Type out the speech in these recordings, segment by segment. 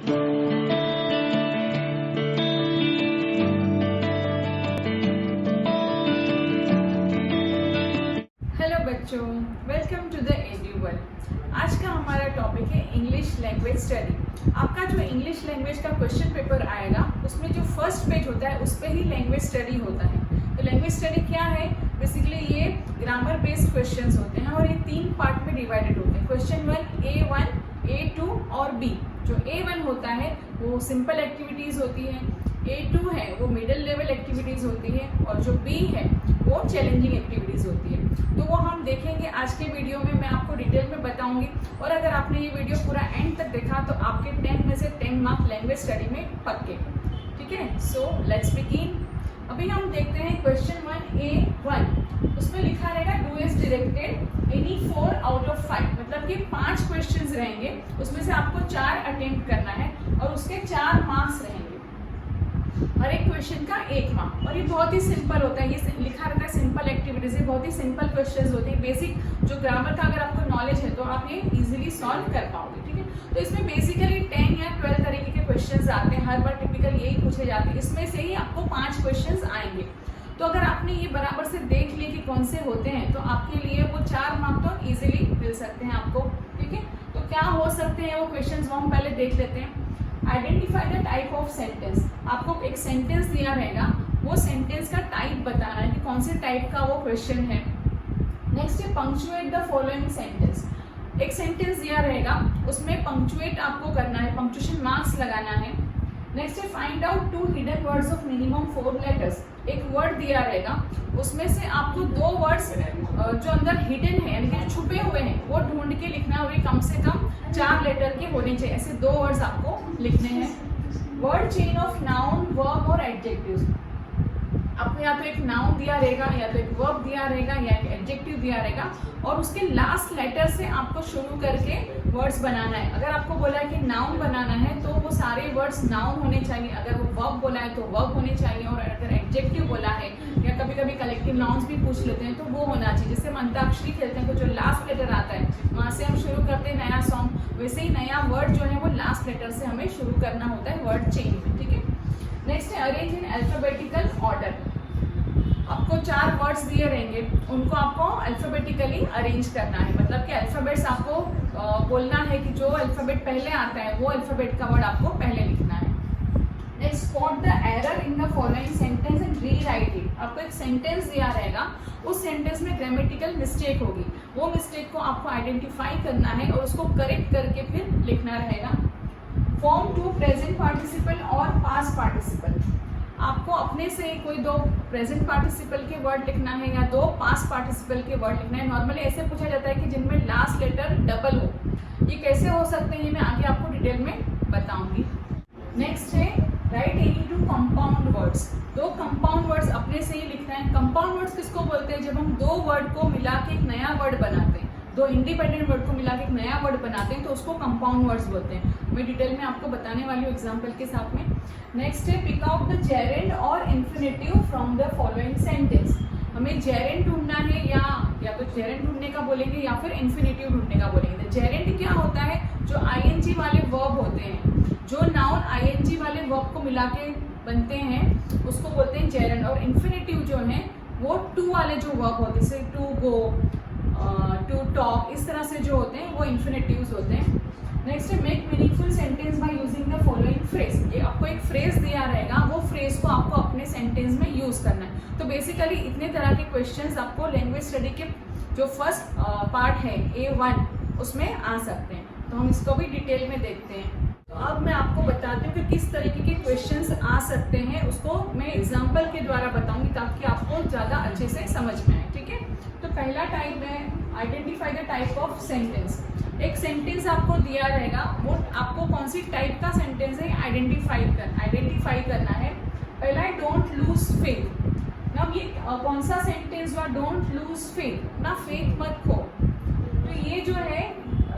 Hello बच्चों, welcome to the एड्यूवर्ल्ड। आज का हमारा टॉपिक है इंग्लिश लैंग्वेज स्टडी। आपका जो इंग्लिश लैंग्वेज का क्वेश्चन पेपर आएगा उसमें जो फर्स्ट पेज होता है उस पर ही लैंग्वेज स्टडी होता है। तो लैंग्वेज स्टडी क्या है? बेसिकली ये ग्रामर बेस्ड क्वेश्चंस होते हैं और ये 3 पार्ट में डिवाइडेड होते हैं। क्वेश्चन 1 A1, A2 और B। जो A1 होता है वो सिंपल एक्टिविटीज होती है, A2 है वो मिडिल लेवल एक्टिविटीज होती है और जो B है वो चैलेंजिंग एक्टिविटीज होती है। तो वो हम देखेंगे आज के वीडियो में, मैं आपको डिटेल में बताऊंगी। और अगर आपने ये वीडियो पूरा एंड तक देखा तो आपके 10 में से 10 मार्क्स लैंग्वेज स्टडी में पक्के। ठीक है, सो लेट्स बिगिन। अभी हम देखते हैं क्वेश्चन 1A1। उसमें लिखा रहेगा do as directed any 4 out of 5, मतलब कि 5 क्वेश्चंस रहेंगे, उसमें से आपको 4 अटेम्प्ट करना है और उसके 4 मार्क्स रहेंगे। हर एक क्वेश्चन का 1 मार्क। और ये बहुत ही सिंपल होता है, ये लिखा रहता है सिंपल एक्टिविटीज, ये बहुत ही सिंपल क्वेश्चंस होते हैं। बेसिक जो ग्रामर का अगर आपको नॉलेज है तो आप ये इजीली सॉल्व कर पाओगे। ठीक है, तो इसमें बेसिकली 10 या 12 तरीके के क्वेश्चंस आते हैं, हर बार टिपिकल यही पूछे जाते हैं। इसमें से ही आपको 5 क्वेश्चंस आएंगे। तो अगर आपने ये बराबर से देख लिए कि कौन से होते हैं तो आपके लिए वो 4 मार्क तो इजीली मिल सकते हैं आपको। ठीक है, तो क्या हो सकते हैं वो क्वेश्चंस, वो हम पहले देख लेते हैं। Identify the type of sentence. आपको एक सेंटेंस दिया रहेगा, वो सेंटेंस का टाइप बताना है कि कौन से टाइप का वो क्वेश्चन है। नेक्स्ट है पंक्चुएट द फॉलोइंग सेंटेंस। एक सेंटेंस दिया रहेगा, उसमें पंक्चुएट आपको करना है, पंक्चुएशन मार्क्स लगाना है। नेक्स्ट है find out 2 hidden words of minimum 4 letters. एक वर्ड दिया रहेगा, उसमें से आपको 2 वर्ड्स जो अंदर हिडन है यानी कि छुपे हुए हैं वो ढूंढ के लिखना है और ये कम से कम 4 लेटर के होने चाहिए। ऐसे 2 वर्ड्स आपको लिखने हैं। Word chain of noun, verb और एडजेक्टिव्स। आपको या तो एक नाउन दिया रहेगा या तो एक वर्ब दिया रहेगा या एक एडजेक्टिव दिया रहेगा और उसके लास्ट लेटर से आपको शुरू करके वर्ड्स बनाना है। अगर आपको बोला है कि नाउन बनाना है तो वो सारे वर्ड्स नाउन होने चाहिए, अगर वो वर्ब बोला है तो वर्ब होने चाहिए, और अगर एडजेक्टिव बोला है या कभी कभी कलेक्टिव नाउन्स भी पूछ लेते हैं तो वो होना चाहिए। जैसे हम अंताक्षरी खेलते हैं तो जो लास्ट लेटर आता है वहाँ से हम शुरू करते हैं नया सॉन्ग, वैसे ही नया वर्ड जो है वो लास्ट लेटर से हमें शुरू करना होता है वर्ड चेन में। ठीक है, नेक्स्ट है अरेंज इन अल्फाबेटिकल ऑर्डर। आपको 4 वर्ड्स दिए रहेंगे, उनको आपको अल्फाबेटिकली अरेंज करना है, मतलब कि अल्फाबेट्स आपको बोलना है कि जो अल्फाबेट पहले आता है वो अल्फाबेट का वर्ड आपको पहले लिखना है। Next spot the error in the following sentence and rewrite it. आपको एक सेंटेंस दिया रहेगा, उस सेंटेंस में ग्रामेटिकल मिस्टेक होगी, वो मिस्टेक को आपको आइडेंटिफाई करना है और उसको करेक्ट करके फिर लिखना रहेगा। फॉर्म 2 प्रेजेंट पार्टिसिपल और पास्ट पार्टिसिपल। आपको अपने से कोई 2 प्रेजेंट पार्टिसिपल के वर्ड लिखना है या 2 पास्ट पार्टिसिपल के वर्ड लिखना है। नॉर्मली ऐसे पूछा जाता है कि जिनमें लास्ट लेटर डबल हो। ये कैसे हो सकते हैं मैं आगे आपको डिटेल में बताऊंगी। नेक्स्ट है right any 2 compound words. 2 compound words अपने से ही लिखना है। कंपाउंड वर्ड्स किसको बोलते हैं? जब हम 2 वर्ड को मिला के एक नया वर्ड बनाते हैं, 2 इंडिपेंडेंट वर्ड को मिला के एक नया वर्ड बनाते हैं तो उसको कंपाउंड वर्ड्स बोलते हैं। मैं डिटेल में आपको बताने वाली हूँ एग्जाम्पल के साथ में। नेक्स्ट है पिक आउट द जेरेंड और infinitive from the following sentence. हमें जेरेंड ढूंढना है, या तो जेरेंड ढूंढने का बोलेंगे या फिर इन्फिनेटिव ढूंढने का बोलेंगे। जेरेंड क्या होता है? जो आईएनजी वाले वर्ब होते हैं, जो नाउन आईएनजी वाले वर्ब को मिला के बनते हैं उसको बोलते हैं जेरेंड। और इन्फिनेटिव जो है वो टू वाले जो वर्ब होते हैं, जैसे टू गो, टू टॉक, इस तरह से जो होते हैं वो इन्फिनेटिव्स होते हैं। नेक्स्ट है make meaningful sentence by using the following phrase. ये आपको एक फ्रेज दिया रहेगा, वो फ्रेज को आपको अपने सेंटेंस में यूज करना है। तो बेसिकली इतने तरह के क्वेश्चंस आपको लैंग्वेज स्टडी के जो फर्स्ट पार्ट है A1 उसमें आ सकते हैं। तो हम इसको भी डिटेल में देखते हैं। तो अब मैं आपको बताती हूँ कि किस तरीके के क्वेश्चंस आ सकते हैं, उसको मैं एग्जाम्पल के द्वारा बताऊंगी ताकि आपको ज़्यादा अच्छे से समझ में आए। ठीक है, तो पहला टाइप है identify the type of sentence. एक सेंटेंस आपको दिया रहेगा, वो आपको कौन सी टाइप का सेंटेंस है आइडेंटिफाई करना है। पहला है डोंट लूज फेथ। ना ये कौन सा सेंटेंस हुआ? डोंट लूज फेथ, ना फेथ मत खो। तो ये जो है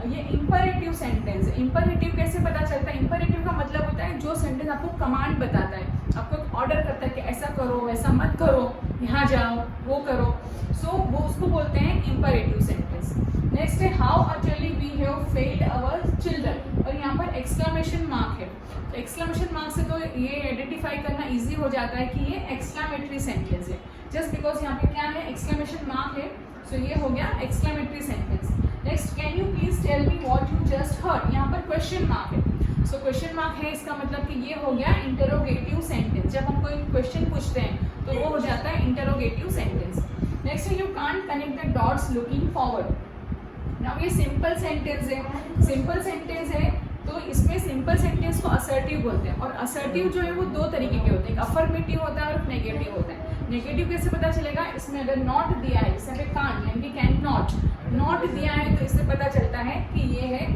ये इंपरेटिव सेंटेंस है। इंपरेटिव कैसे पता चलता है? इंपरेटिव का मतलब होता है जो सेंटेंस आपको कमांड बताता है, आपको ऑर्डर करता है कि ऐसा करो, ऐसा मत करो, यहाँ जाओ, वो करो। सो वो उसको बोलते हैं इंपरेटिव सेंटेंस। नेक्स्ट है how utterly we have failed our children. और यहाँ पर एक्सक्लेमेशन मार्क है। तो एक्सक्लेमेशन मार्क से तो ये आइडेंटिफाई करना इजी हो जाता है कि ये एक्सक्लेमेटरी सेंटेंस है, जस्ट बिकॉज यहाँ पे क्या है, एक्सक्लेमेशन मार्क है, सो ये हो गया exclamatory sentence. Next, can you please tell me what you just heard, यहाँ पर क्वेश्चन मार्क है, सो क्वेश्चन मार्क है, इसका मतलब कि ये हो गया इंटरोगेटिव सेंटेंस। जब हम कोई क्वेश्चन पूछते हैं तो वो हो जाता है इंटरोगेटिव सेंटेंस। नेक्स्ट है, you can't connect the dots looking forward. Now ये सिंपल सेंटेंस है, सिंपल सेंटेंस है, तो इसमें सिंपल सेंटेंस को असर्टिव बोलते हैं, और असर्टिव जो है वो दो तरीके के होते हैं, एक अफर्मेटिव होता है और नेगेटिव होता है। नेगेटिव कैसे पता चलेगा, इसमें अगर नॉट दिया है, जैसे कांट यानी कि कैन नॉट दिया है, तो इससे पता चलता है कि ये है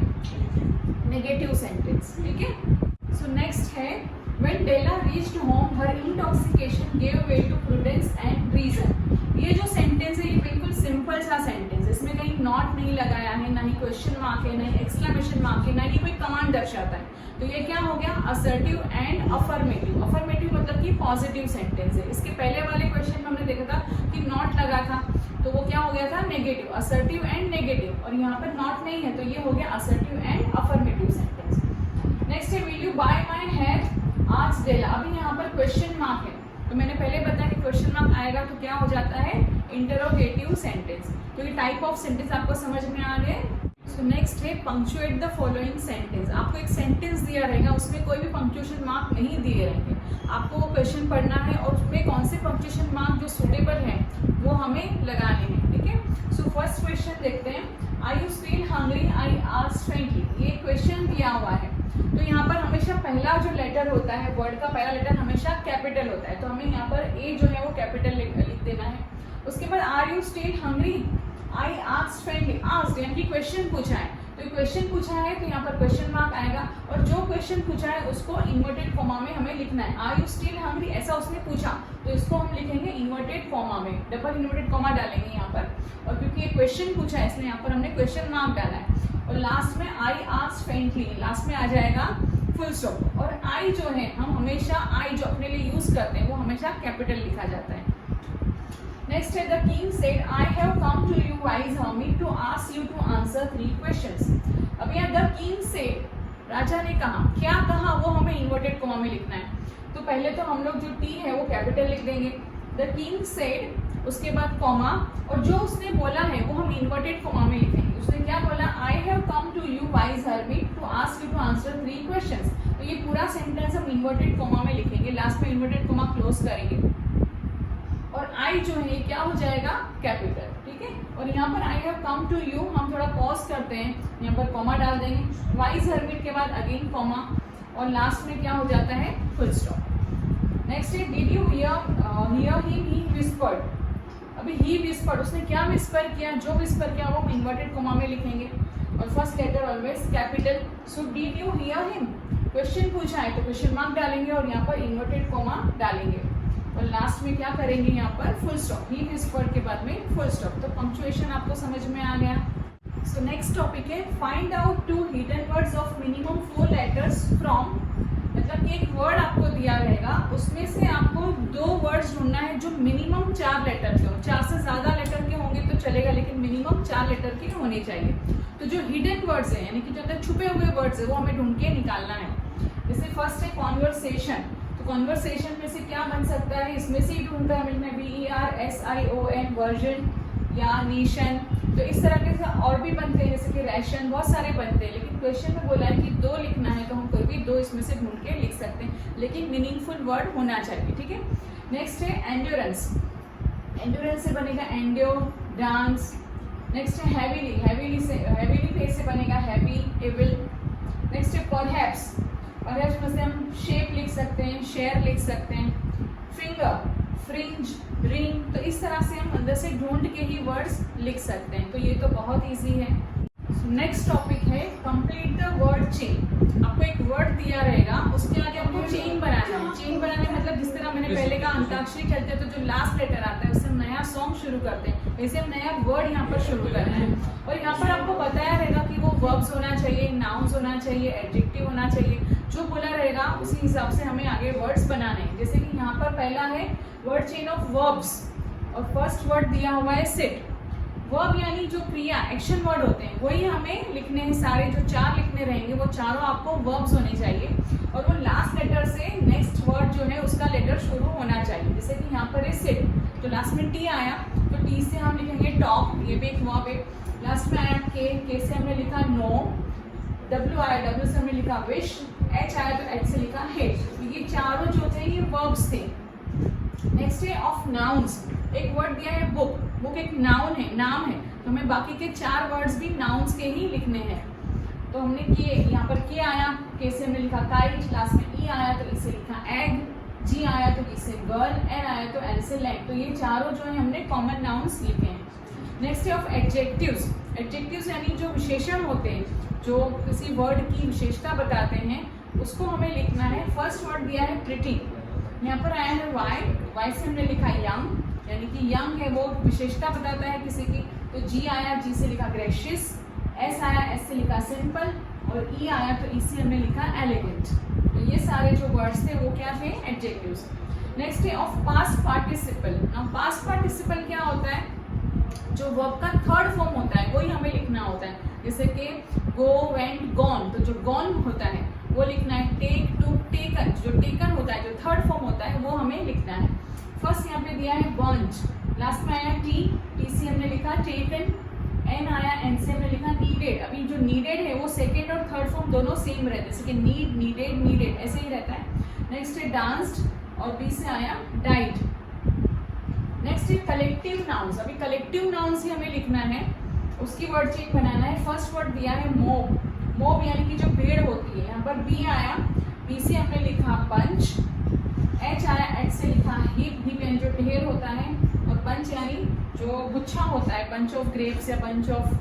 नेगेटिव सेंटेंस, ठीक है। सो नेक्स्ट है, when Della reached home her intoxication gave way to prudence and reason. ये जो सेंटेंस है ये बिल्कुल सिंपल सा सेंटेंस है, इसमें कहीं नॉट नहीं लगाया है, ना ही क्वेश्चन मार्क है, ना ही एक्सक्लेमेशन मार्क है, ना ही कोई कमांड दर्शाता है। तो ये क्या हो गया, असर्टिव एंड अफर्मेटिव। अफर्मेटिव मतलब कि पॉजिटिव सेंटेंस है। इसके पहले वाले क्वेश्चन में हमने देखा था कि नॉट लगा था, तो वो क्या हो गया था, नेगेटिव, असर्टिव एंड नेगेटिव, और यहाँ पर नॉट नहीं है, तो ये हो गया assertive and affirmative sentence. Next है, will you buy my hair asked Della. अभी यहाँ पर क्वेश्चन मार्क है, तो मैंने पहले बताया कि क्वेश्चन मार्क आएगा तो क्या हो जाता है, इंटरोगेटिव सेंटेंस, क्योंकि टाइप ऑफ सेंटेंस आपको समझ में आ गए। सो नेक्स्ट है, पंक्चुएट द फॉलोइंग सेंटेंस। आपको एक सेंटेंस दिया रहेगा, उसमें कोई भी पंक्चुएशन मार्क नहीं दिए रहेंगे, आपको वो क्वेश्चन पढ़ना है और उसमें कौन से पंक्चुएशन मार्क जो सुटेबल है वो हमें लगाने हैं, ठीक है। सो फर्स्ट क्वेश्चन देखते हैं, are you still hungry, I asked frankly. ये क्वेश्चन दिया हुआ है, तो यहाँ पर हमेशा पहला जो लेटर होता है, वर्ड का पहला लेटर हमेशा कैपिटल होता है, तो हमें यहाँ पर ए जो है वो कैपिटल लिख देना है। उसके बाद are you still hungry, I asked frankly. Asked यानी कि क्वेश्चन पूछा है, तो क्वेश्चन पूछा है तो यहाँ पर क्वेश्चन मार्क आएगा, और जो क्वेश्चन पूछा है उसको इन्वर्टेड कॉमा में हमें लिखना है। आर यू स्टिल हंग्री ऐसा उसने पूछा, तो इसको हम लिखेंगे इन्वर्टेड कॉमा में, डबल इन्वर्टेड कॉमा डालेंगे यहाँ पर, और क्योंकि ये क्वेश्चन पूछा है इसलिए यहाँ पर हमने क्वेश्चन मार्क डाला है। और लास्ट में आई आस्क्ड फ्रैंकली, लास्ट में आ जाएगा फुल स्टॉप। और आई जो है, हम हमेशा आई जो अपने लिए यूज करते हैं वो हमेशा कैपिटल लिखा जाता है। नेक्स्ट है, the king said I have come to you wise hermit to ask you to answer 3 questions. अब यहाँ द किंग सेड, राजा ने कहा, क्या कहा वो हमें इन्वर्टेड कॉमा में लिखना है। तो पहले तो हम लोग जो टी है वो कैपिटल लिख देंगे, द किंग सेड, उसके बाद कॉमा, और जो उसने बोला है वो हम इन्वर्टेड कॉमा में लिखेंगे। उसने क्या बोला, I have come to you wise hermit to ask you to answer 3 questions. तो ये पूरा सेंटेंस हम इन्वर्टेड कॉमा में लिखेंगे, लास्ट में इन्वर्टेड कॉमा क्लोज करेंगे, और आई जो है क्या हो जाएगा, कैपिटल, ठीक है। और यहाँ पर I have come to you हम थोड़ा पॉज करते हैं, यहाँ पर कॉमा डाल देंगे, वाइज हर्मिट के बाद अगेन कॉमा, और लास्ट में क्या हो जाता है, फुल स्टॉप। नेक्स्ट है, did you hear him, he whispered. अभी ही विस्पर्ड, उसने क्या विस्पर किया, जो विस्पर किया वो हम इन्वर्टेड कॉमा में लिखेंगे, और first letter always capital. So did you hear him, question पूछा है तो क्वेश्चन मार्क डालेंगे और यहाँ पर इन्वर्टेड कॉमा डालेंगे, और लास्ट में क्या करेंगे, यहाँ पर फुल स्टॉप, ही विस्पर्ड के बाद में फुल स्टॉप। तो पंक्चुएशन आपको समझ में आ गया। सो नेक्स्ट टॉपिक है, find out 2 hidden words of minimum 4 letters from. मतलब कि एक वर्ड आपको दिया रहेगा, उसमें से आपको 2 वर्ड्स ढूंढना है जो मिनिमम 4 लेटर के हो। 4 से ज्यादा लेटर के होंगे तो चलेगा, लेकिन मिनिमम 4 लेटर के होने चाहिए। तो जो हिडन वर्ड्स है, यानी कि जो अंदर छुपे हुए वर्ड्स है, वो हमें ढूंढ के निकालना है। जैसे फर्स्ट है कॉन्वर्सेशन, तो कॉन्वर्सेशन में से क्या बन सकता है, इसमें से ही ढूंढकर हमें VERSION, वर्जन या नेशन। तो इस तरह के और भी बनते हैं, जैसे कि रैशन, बहुत सारे बनते हैं, लेकिन क्वेश्चन में बोला है कि 2 लिखना है, तो हम कोई भी 2 इसमें से ढूंढ के लिख सकते हैं, लेकिन मीनिंगफुल वर्ड होना चाहिए, ठीक है। नेक्स्ट है एंड्योरेंस, एंड्योरेंस से बनेगा एंड्यो डांस। नेक्स्ट है हैवीली, हैवीली फेस से बनेगा हैवी एबल। नेक्स्ट है परहैप्स, परहैप्स में से हम शेप लिख सकते हैं, शेयर लिख सकते हैं। फिंगर, फ्रिंज, रिंग, तो इस तरह से हम अंदर से ढूंढ के ही वर्ड्स लिख सकते हैं, तो ये तो बहुत इजी है। नेक्स्ट टॉपिक है कंप्लीट द वर्ड चेन। आपको एक वर्ड दिया रहेगा, उसके आगे आपको चेन बनाना है। चेन बनाने मतलब जिस तरह मैंने पहले कहा अंताक्षरी खेलते हैं तो जो लास्ट लेटर आता है उससे हम नया सॉन्ग शुरू करते हैं, वैसे हम नया वर्ड यहाँ पर शुरू करना है। और यहाँ पर आपको बताया रहेगा कि वो वर्ब्स होना चाहिए, नाउन्स होना चाहिए, एडजेक्टिव होना चाहिए, जो बोला रहेगा उसी हिसाब से हमें आगे वर्ड्स बनाने हैं। जैसे कि यहाँ पर पहला है वर्ड चेन ऑफ वर्ब्स, और फर्स्ट वर्ड दिया हुआ है सिट। वर्ब यानी जो क्रिया एक्शन वर्ड होते हैं वही हमें लिखने हैं, सारे जो 4 लिखने रहेंगे वो चारों आपको वर्ब्स होने चाहिए और वो लास्ट लेटर से नेक्स्ट वर्ड जो है उसका लेटर शुरू होना चाहिए। जैसे कि यहाँ पर है सिट, तो लास्ट में टी आया तो टी से हम लिखेंगे टॉक, ये भी एक वर्ब है। लास्ट में आया के से हमने लिखा नो, डब्ल्यू आया, डब्ल्यू से हमने लिखा विश, एच आया तो एच से लिखा हेट। तो ये चारों जो थे ये वर्ब्स थे। नेक्स्ट है ऑफ नाउन्स, एक वर्ड दिया है बुक, बुक एक नाउन है, नाम है, तो हमें बाकी के 4 वर्ड्स भी नाउन्स के ही लिखने हैं। तो हमने किए, यहाँ पर के आया, के से हमने लिखा काइट, लास्ट में ई आया तो इसे लिखा एग, जी आया तो इसे गर्ल, एन आया तो एन से लैंड। तो ये चारों जो है हमने कॉमन नाउन्स लिखे हैं। नेक्स्ट है ऑफ एडजेक्टिव्स, एडजेक्टिव्स यानी जो विशेषण होते हैं, जो किसी वर्ड की विशेषता बताते हैं, उसको हमें लिखना है। फर्स्ट वर्ड दिया है प्रिटी, यहाँ पर आया है वाई, वाई से हमने लिखा यंग, यानी कि यंग है वो विशेषता बताता है किसी की। तो जी आया, जी से लिखा ग्रेशियस, एस आया, एस से लिखा सिंपल, और ई आया तो ई से हमने लिखा एलिगेंट। तो ये सारे जो वर्ड्स थे वो क्या थे, एडजेक्टिव्स। नेक्स्ट है of past participle. Now past participle क्या होता है, जो वर्ब का थर्ड फॉर्म होता है वही हमें लिखना होता है। जैसे कि गो, वेंट, गॉन, तो जो गॉन होता है वो लिखना है। टेक, टू, टेकन, जो टेकन होता है, जो थर्ड फॉर्म होता है वो हमें लिखना है। फर्स्ट यहाँ पे दिया है बंच, लास्ट में आया टी, टी से हमने लिखा टेकन, एन आया, एन से हमने लिखा नीडेड। अभी जो नीडेड है वो सेकेंड और थर्ड फॉर्म दोनों सेम रहते हैं, जैसे कि नीड, नीडेड, नीडेड ऐसे ही रहता है। नेक्स्ट है डांस्ड, और बी से आया डाइड। नेक्स्ट है कलेक्टिव नाउन्स, अभी कलेक्टिव नाउन्स ही हमें लिखना है, उसकी वर्ड चेक बनाना है। फर्स्ट वर्ड दिया है मोब, मोब यानी कि जो भीड़ होती है, यहाँ पर बी आया, बी से हमने लिखा पंच, एच आया, एच से लिखा हीप, हीप यानी जो ढेर होता है, और पंच यानी जो गुच्छा होता है, बंच ऑफ ग्रेप्स या बंच ऑफ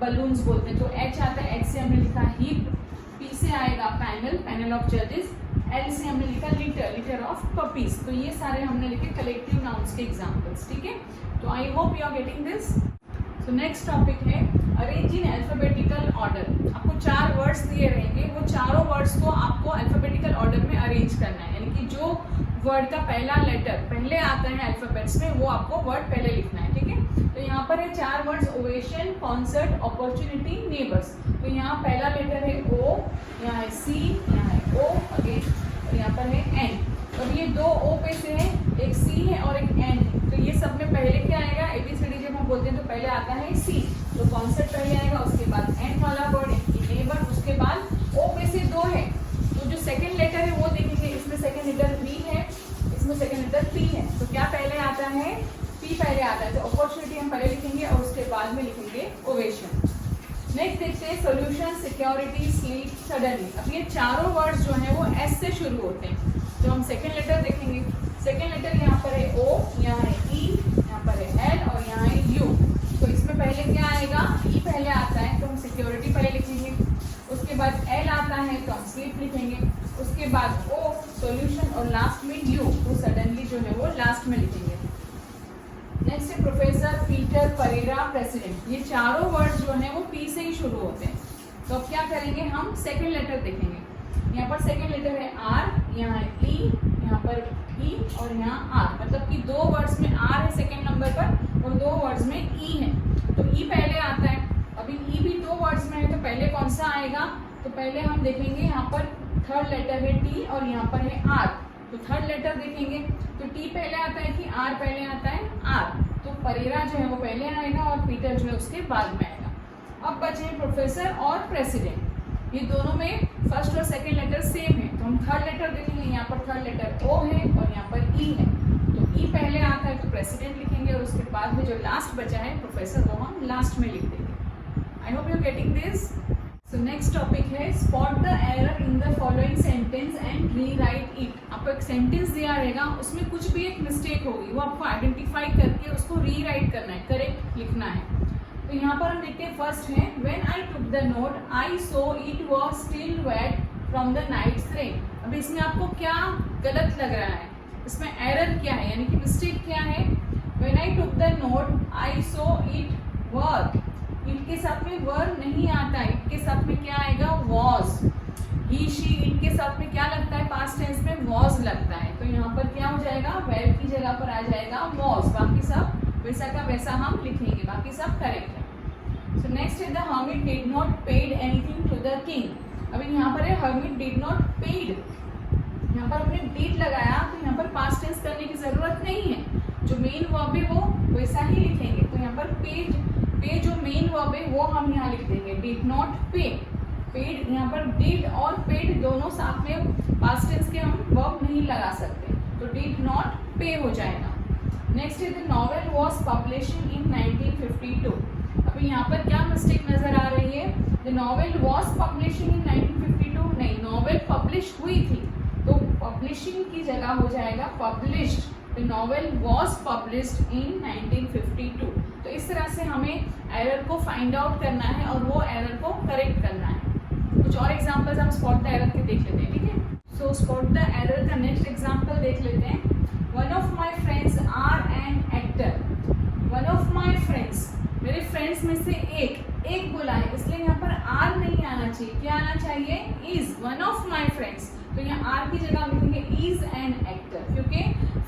बलून्स बोलते हैं। तो एच आता है, एच से हमने लिखा हीप, पी से आएगा पैनल, पैनल ऑफ जजेस, एल से हमने लिखा लिटर, लिटर ऑफ पपीज। तो ये सारे हमने लिखे कलेक्टिव नाउन्स के एग्जाम्पल्स, ठीक है। तो I hope you are getting this. So next topic है अरेंज इन अल्फाबेटिकल ऑर्डर। आपको 4 वर्ड्स दिए रहेंगे, वो चारों वर्ड्स को आपको अल्फाबेटिकल ऑर्डर में अरेंज करना है, यानी कि जो वर्ड का पहला लेटर पहले आता है अल्फाबेट्स में वो आपको वर्ड पहले लिखना है, ठीक है। तो यहाँ पर है 4 words, ovation, concert, opportunity, neighbours. तो यहाँ पहला लेटर है ओ, यहाँ है सी, यहाँ है ओ अगेन, और यहाँ पर है एन। तो ये 2 ओ पे से है, एक सी है और एक एन है। तो ये सब में पहले क्या आएगा, ABCD जब हम बोलते हैं तो पहले आता है सी, तो कॉन्सर्ट पहले आएगा, उसके बाद एन वाला वर्ड नेबर, उसके बाद ओ पे से 2 है, तो जो सेकंड लेटर है वो देखेंगे, इसमें सेकंड लेटर बी है, इसमें सेकंड लेटर पी है। तो क्या पहले आता है, पी पहले आता है, तो अपॉर्चुनिटी हम पहले लिखेंगे और उसके बाद में लिखेंगे ओवेशन। नेक्स्ट देखते हैं सोल्यूशन, सिक्योरिटी, स्लीप, सडनली। अब ये चारों वर्ड्स जो हैं वो एस से शुरू होते हैं, तो हम सेकंड लेटर देखेंगे। सेकंड लेटर यहाँ पर है ओ, यहाँ है ई, यहाँ पर है एल और यहाँ है यू। तो इसमें पहले क्या आएगा, ई पहले आता है तो हम सिक्योरिटी पहले लिखेंगे, उसके बाद एल आता है तो हम स्लीप लिखेंगे, उसके बाद ओ सॉल्यूशन और लास्ट में यू, तो सडनली जो है वो लास्ट में लिखेंगे। नेक्स्ट है प्रोफेसर, पीटर, परेरा, प्रेसिडेंट। ये चारों वर्ड्स जो हैं वो पी से ही शुरू होते हैं। तो अब क्या करेंगे, हम सेकंड लेटर देखेंगे। यहाँ पर सेकंड लेटर है आर, यहाँ है ई, यहाँ पर ई और यहाँ आर, मतलब कि 2 वर्ड्स में आर है सेकंड नंबर पर और 2 वर्ड्स में ई है। तो ई पहले आता है, अभी ई भी 2 वर्ड्स में है तो पहले कौन सा आएगा, तो पहले हम देखेंगे यहाँ पर थर्ड लेटर है टी और यहाँ पर है आर, तो थर्ड लेटर देखेंगे तो टी पहले आता है कि आर पहले आता है, आर। तो परेरा जो है वो पहले आएगा और पीटर जो है उसके बाद में आएगा। अब बचे हैं प्रोफेसर और प्रेसिडेंट, ये दोनों में फर्स्ट और सेकंड लेटर सेम है, तो हम थर्ड लेटर देखेंगे। यहाँ पर थर्ड लेटर ओ है और यहाँ पर ई है, तो ई पहले आता है तो प्रेसिडेंट लिखेंगे और उसके बाद में जो लास्ट बचा है प्रोफेसर वो हम लास्ट में लिख देंगे। I hope you getting this. So next topic है spot the error in the following sentence and rewrite it. आपको एक सेंटेंस दिया रहेगा, उसमें कुछ भी एक मिस्टेक होगी, वो आपको आइडेंटिफाई करके उसको रीराइट करना है, करेक्ट लिखना है। तो यहाँ पर हम देखते हैं फर्स्ट है when I took the note I saw it was still wet from the night's rain. अब इसमें आपको क्या गलत लग रहा है, इसमें एरर क्या है, यानी कि मिस्टेक क्या है। When I took the note I saw it was, it के साथ में वर नहीं आता, इट के साथ में क्या आएगा, वॉज। ही शी इट के साथ में क्या लगता है, पास्ट टेंस में वॉज लगता है, तो यहाँ पर क्या हो जाएगा, वेर की जगह पर आ जाएगा वॉज, बाकी सब वैसा का वैसा हम लिखेंगे, बाकी सब करेक्ट है। सो नेक्स्ट है the hermit did not paid anything to the king. अभी यहाँ पर है हर्मिट डिड नॉट पेड, यहाँ पर हमने डिड लगाया तो यहाँ पर पास्ट टेंस करने की जरूरत नहीं है, जो मेन वर्ब है वो वैसा ही लिखेंगे। तो यहाँ पर पे जो मेन वर्ब है वो हम यहाँ लिख देंगे डिड नॉट पे। पेड यहाँ पर डिड और पेड दोनों साथ में पास्ट टेंस के हम वर्ब नहीं लगा सकते, तो डिड नॉट पे हो जाएगा। नेक्स्ट है द नॉवेल वाज पब्लिशिंग इन 1952। अभी यहाँ पर क्या मिस्टेक नजर आ रही है, द नॉवेल वाज पब्लिशिंग इन 1952, नहीं, नॉवेल पब्लिश हुई थी, तो पब्लिशिंग की जगह हो जाएगा published. The novel was published in 1952। तो इस तरह से हमें एरर को फाइंड आउट करना है और वो एरर को करेक्ट करना है। कुछ और एग्जांपल्स हम स्पॉट द एरर के देख लेते हैं, ठीक है। सो स्पॉट द एरर का नेक्स्ट एग्जांपल देख लेते हैं। One of my friends are an actor. One of my friends, मेरे फ्रेंड्स में से एक बोला है, इसलिए यहाँ पर आर नहीं आना चाहिए, क्या आना चाहिए, is. One of my friends, तो यहाँ आर की जगह हम लिखेंगे इज एन एक्टर, क्योंकि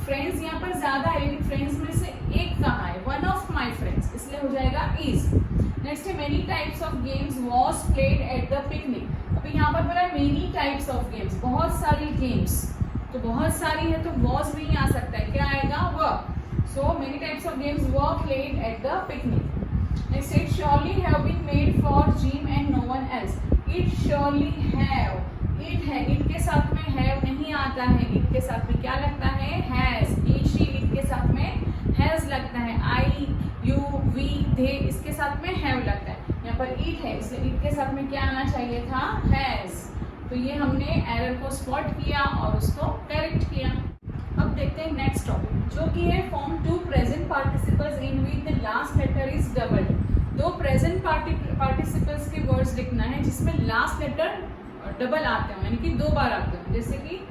फ्रेंड्स यहाँ पर ज्यादा है लेकिन फ्रेंड्स में से एक कहाँ है, वन ऑफ माय फ्रेंड्स, इसलिए हो जाएगा इज। नेक्स्ट है many types of games was played at the picnic. अभी यहाँ पर बोला है मेनी टाइप्स ऑफ गेम्स, बहुत सारी गेम्स, तो बहुत सारी है तो वॉज भी आ सकता है, क्या आएगा, were. So many types of games were played at the picnic. Next it surely have been made for Jim and no one else. It surely have, it है, इट के साथ में हैव नहीं आता है, इट के साथ में क्या लगता है, हैज। शी, इट के साथ में हैज लगता है। आई, यू, वी, दे, इसके साथ में हैव लगता है। यहाँ पर इट है, इसलिए इट के साथ में क्या आना चाहिए था, हैज। तो ये हमने एरर को स्पॉट किया और उसको करेक्ट किया। अब देखते हैं नेक्स्ट टॉपिक, जो कि है form two present participles in which the last letter is doubled. दो प्रेजेंट पार्टिसिपल्स के वर्ड्स लिखना है जिसमें लास्ट लेटर डबल आते हैं, यानी कि दो बार आते हैं, जैसे कि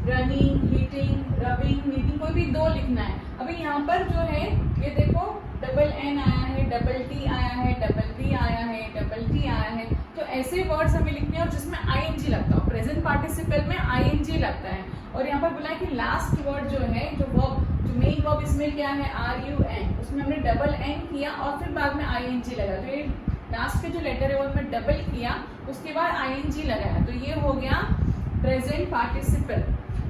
रनिंग, हीटिंग, रबिंग, नीटिंग, कोई भी दो लिखना है। अभी यहाँ पर जो है ये देखो डबल एन आया है, डबल टी आया है, डबल बी आया है, डबल टी आया है, तो ऐसे वर्ड्स हमें लिखने हैं और जिसमें आईएनजी लगता हो, प्रेजेंट पार्टिसिपल में आईएनजी लगता है। और यहाँ पर बोला है कि लास्ट वर्ड जो है, जो वर्ब, जो मेन वर्ब इसमें क्या है, आर यू एन, उसमें हमने डबल एन किया और फिर बाद में आईएनजी लगा, तो ये लास्ट के जो लेटर है वो हमने डबल किया, उसके बाद आईएनजी लगाया, तो ये हो गया प्रेजेंट पार्टिसिपल।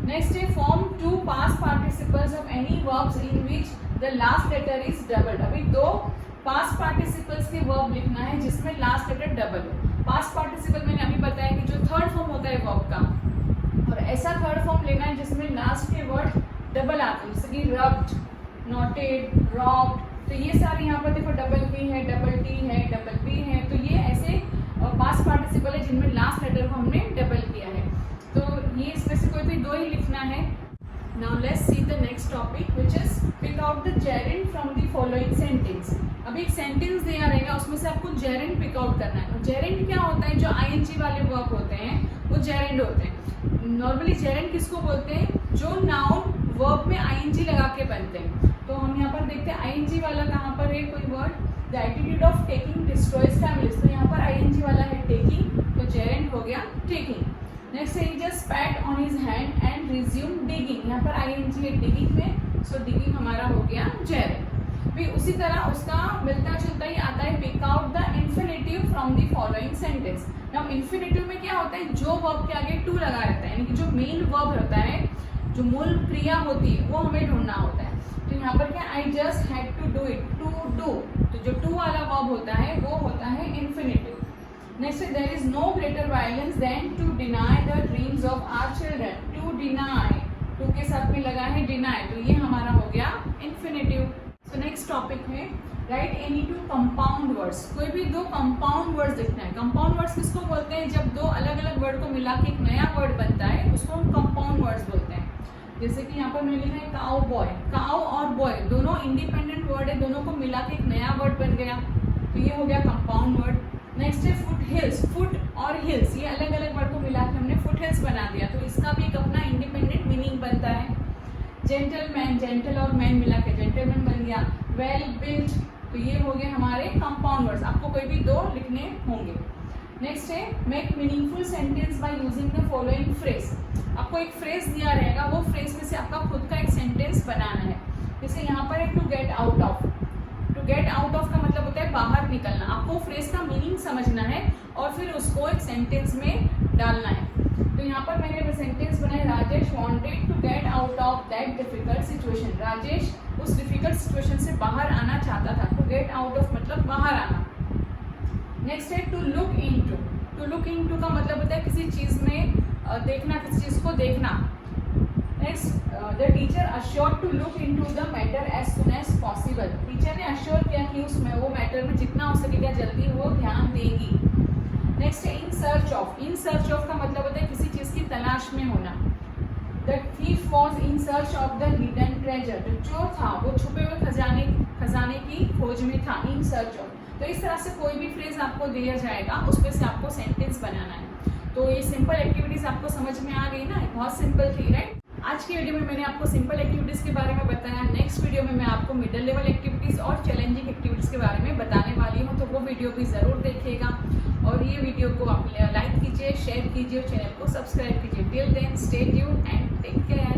नेक्स्ट है form two past participles of any verbs in which the last letter is doubled. अभी दो पास्ट पार्टिसिपल्स के वर्ब लिखना है जिसमें लास्ट लेटर डबल हो। पास्ट पार्टिसिपल मैंने अभी बताया कि जो थर्ड फॉर्म होता है वर्ब का, और ऐसा थर्ड फॉर्म लेना है जिसमें लास्ट के वर्ड डबल आते हैं, जैसे कि रब्ड, नोटेड, रॉब्ड, तो ये सारे यहाँ पर देखो डबल बी है, डबल टी है, डबल बी है, तो ये ऐसे पास्ट पार्टिसिपल है जिनमें लास्ट लेटर को हमने डबल किया है, तो ये इसमें से कोई भी दो ही लिखना है। Now let's see the next topic which is pick out the gerund from the following sentence. अभी एक सेंटेंस दिया रहेगा, उसमें से आपको जेरेंड पिक आउट करना है। जेरेंड क्या होता है, जो आईएनजी वाले वर्ब होते हैं वो जेरेंड होते हैं। नॉर्मली जेरेंड किसको बोलते हैं, जो नाउन वर्ब में आईएनजी लगा के बनते हैं। तो हम यहाँ पर देखते हैं आईएनजी वाला कहाँ पर है, कोई word, the attitude of taking destroys families, तो यहाँ पर आईएनजी वाला है टेकिंग, तो जेरेंड हो गया टेकिंग। नेक्स्ट है just स्पैट on his hand and resume digging, यहाँ पर आईएनजी है डिगिंग में, सो डिगिंग हमारा हो गया जेरेंड। फिर उसी तरह उसका मिलता जुलता ही आता है pick out the infinitive from the following sentence. Now infinitive में क्या होता है, जो वर्ब के आगे टू लगा रहता है, यानी कि जो मेन वर्ब होता है, जो मूल क्रिया होती है वो हमें ढूंढना होता है। तो यहाँ पर क्या, I just had to do it, to do, तो जो टू वाला वर्ब होता है वो होता है इन्फिनेटिव। नेक्स्ट है there is no greater violence than to deny the dreams of our children. To deny, to के साथ में लगा है डिनाई, तो ये हमारा हो गया इन्फिनेटिव। सो नेक्स्ट टॉपिक है right any two compound words. कोई भी दो कंपाउंड वर्ड्स लिखना है। कंपाउंड वर्ड्स किसको बोलते हैं, जब दो अलग अलग वर्ड को मिला के एक नया वर्ड बनता है उसको हम कंपाउंड वर्ड्स बोलते हैं। जैसे कि यहाँ पर मैंने लिखा है काउ बॉय, काउ और बॉय दोनों इंडिपेंडेंट वर्ड है, दोनों को मिला के एक नया वर्ड बन गया, तो ये हो गया कंपाउंड वर्ड। नेक्स्ट है फुट हिल्स, फुट और हिल्स ये अलग अलग वर्ड को मिला के हमने फुट हिल्स बना दिया, तो इसका भी एक अपना इंडिपेंडेंट मीनिंग बनता है। जेंटलमैन, जेंटल और मैन मिला के जेंटलमैन बन गया। वेल बिल्ट, तो ये हो गए हमारे कंपाउंड वर्ड्स, आपको कोई भी दो लिखने होंगे। नेक्स्ट है make meaningful sentence by using the following phrase. आपको एक फ्रेज दिया रहेगा, वो फ्रेज में से आपका खुद का एक सेंटेंस बनाना है। जैसे यहाँ पर है to get out of. To get out of का मतलब होता है बाहर निकलना। आपको फ्रेज का मीनिंग समझना है और फिर उसको एक सेंटेंस में डालना है। तो यहाँ पर मैंने सेंटेंस बनाया, Rajesh wanted to get out of that difficult situation. Rajesh उस डिफिकल्ट सिचुएशन से बाहर आना चाहता था। टू गेट आउट ऑफ मतलब बाहर आना। नेक्स्ट है to look into. To look into का मतलब होता है किसी चीज में देखना, किसी चीज को देखना। Next the teacher assured to look into the matter as soon as possible. Teacher ने अश्योर किया कि उसमें वो मैटर में जितना हो सकेगा जल्दी वो ध्यान देगी। नेक्स्ट है in search of. In search of का मतलब होता है किसी चीज की तलाश में होना। The thief was in search of the hidden treasure. जो चोर था वो छुपे हुए खजाने की खोज में था। In search of. तो इस तरह से कोई भी फ्रेज आपको दिया जाएगा उस पर से आपको सेंटेंस बनाना है। तो ये सिंपल एक्टिविटीज आपको समझ में आ गई ना, बहुत सिंपल थी, राइट। आज की वीडियो में मैंने आपको सिंपल एक्टिविटीज के बारे में बताया। नेक्स्ट वीडियो में मैं आपको मिडिल लेवल एक्टिविटीज और चैलेंजिंग एक्टिविटीज के बारे में बताने वाली हूँ, तो वो वीडियो भी ज़रूर देखिएगा। और ये वीडियो को आप लाइक कीजिए, शेयर कीजिए, चैनल को सब्सक्राइब कीजिए। Till then stay tuned and take care.